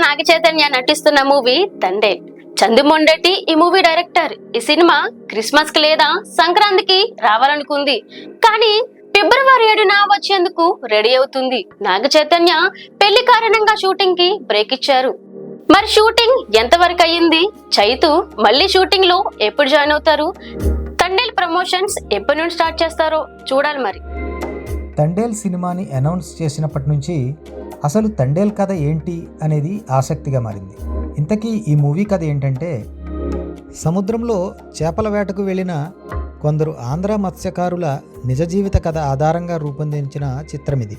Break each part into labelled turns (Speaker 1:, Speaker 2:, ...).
Speaker 1: నాగ చైతన్య నటిస్తున్న మూవీ తండేల్. చందు మొండెట్టి ఈ movie director. ఈ సినిమా క్రిస్మస్ కి లేదా సంక్రాంతికి రావాలనుకుంది, కానీ ఫిబ్రవరి 7న వచ్చేందుకు రెడీ అవుతుంది. నాగ చైతన్య పెళ్లి కారణంగా షూటింగ్ కి బ్రేక్ ఇచ్చారు. మరి షూటింగ్ ఎంతవరకు అయ్యింది? చైతు మళ్ళీ షూటింగ్ లో ఎప్పుడు జాయిన్ అవుతారు? తండేల్ ప్రమోషన్స్ ఎప్పటి నుండి స్టార్ట్ చేస్తారో చూడాలి. మరి
Speaker 2: తండేల్ సినిమాని అనౌన్స్ చేసినప్పటి నుంచి అసలు తండేల్ కథ ఏంటి అనేది ఆసక్తిగా మారింది. ఇంతకీ ఈ మూవీ కథ ఏంటంటే, సముద్రంలో చేపల వేటకు వెళ్ళిన కొందరు ఆంధ్ర మత్స్యకారుల నిజ జీవిత కథ ఆధారంగా రూపొందించిన చిత్రం ఇది.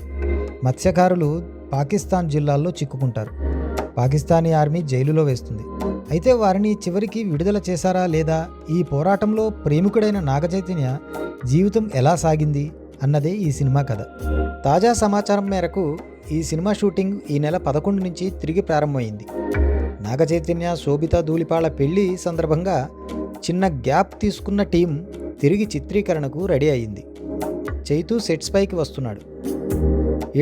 Speaker 2: మత్స్యకారులు పాకిస్తాన్ జిల్లాల్లో చిక్కుకుంటారు. పాకిస్తానీ ఆర్మీ జైలులో వేస్తుంది. అయితే వారిని చివరికి విడుదల చేశారా లేదా, ఈ పోరాటంలో ప్రేమికుడైన నాగచైతన్య జీవితం ఎలా సాగింది అన్నదే ఈ సినిమా కథ. తాజా సమాచారం మేరకు ఈ సినిమా షూటింగ్ ఈ నెల 11 నుంచి తిరిగి ప్రారంభమైంది. నాగచైతన్య శోభితా ధూళిపాళ పెళ్లి సందర్భంగా చిన్న గ్యాప్ తీసుకున్న టీం తిరిగి చిత్రీకరణకు రెడీ అయింది. చైతు సెట్స్ పైకి వస్తున్నాడు.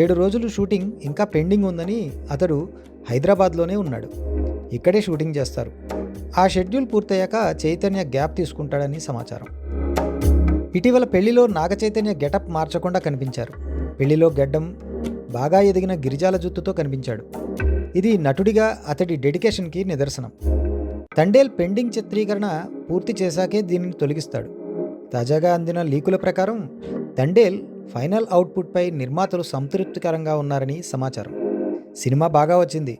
Speaker 2: 7 రోజులు షూటింగ్ ఇంకా పెండింగ్ ఉందని అతడు హైదరాబాద్లోనే ఉన్నాడు. ఇక్కడే షూటింగ్ చేస్తారు. ఆ షెడ్యూల్ పూర్తయ్యాక చైతన్య గ్యాప్ తీసుకుంటాడని సమాచారం. ఇటీవల పెళ్లిలో నాగచైతన్య గెటప్ మార్చకుండా కనిపించారు. పెళ్లిలో గెడ్డం, బాగా ఎదిగిన గిరిజాల జుత్తుతో కనిపించాడు. ఇది నటుడిగా అతడి డెడికేషన్కి నిదర్శనం. తండేల్ పెండింగ్ చిత్రీకరణ పూర్తి చేశాకే దీనిని తొలగిస్తాడు. తాజాగా అందిన లీకుల ప్రకారం తండేల్ ఫైనల్ అవుట్పుట్పై నిర్మాతలు సంతృప్తికరంగా ఉన్నారని సమాచారం. సినిమా బాగా వచ్చింది.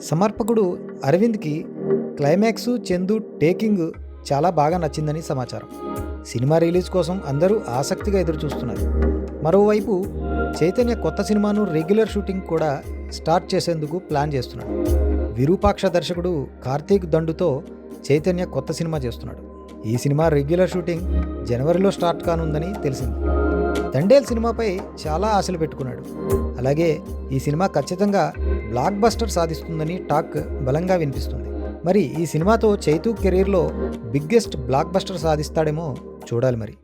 Speaker 2: సమర్పకుడు అరవింద్కి క్లైమాక్సు, చందు టేకింగ్ చాలా బాగా నచ్చిందని సమాచారం. సినిమా రిలీజ్ కోసం అందరూ ఆసక్తిగా ఎదురుచూస్తున్నారు. మరోవైపు చైతన్య కొత్త సినిమాను రెగ్యులర్ షూటింగ్ కూడా స్టార్ట్ చేసేందుకు ప్లాన్ చేస్తున్నాడు. విరూపాక్ష దర్శకుడు కార్తీక్ దండుతో చైతన్య కొత్త సినిమా చేస్తున్నాడు. ఈ సినిమా రెగ్యులర్ షూటింగ్ జనవరిలో స్టార్ట్ కానుందని తెలిసింది. తండేల్ సినిమాపై చాలా ఆశలు పెట్టుకున్నాడు. అలాగే ఈ సినిమా ఖచ్చితంగా బ్లాక్ బస్టర్ సాధిస్తుందని టాక్ బలంగా వినిపిస్తుంది. మరి ఈ సినిమాతో చైతూ కెరీర్లో బిగ్గెస్ట్ బ్లాక్ బస్టర్ సాధిస్తాడేమో చూడాలి మరి.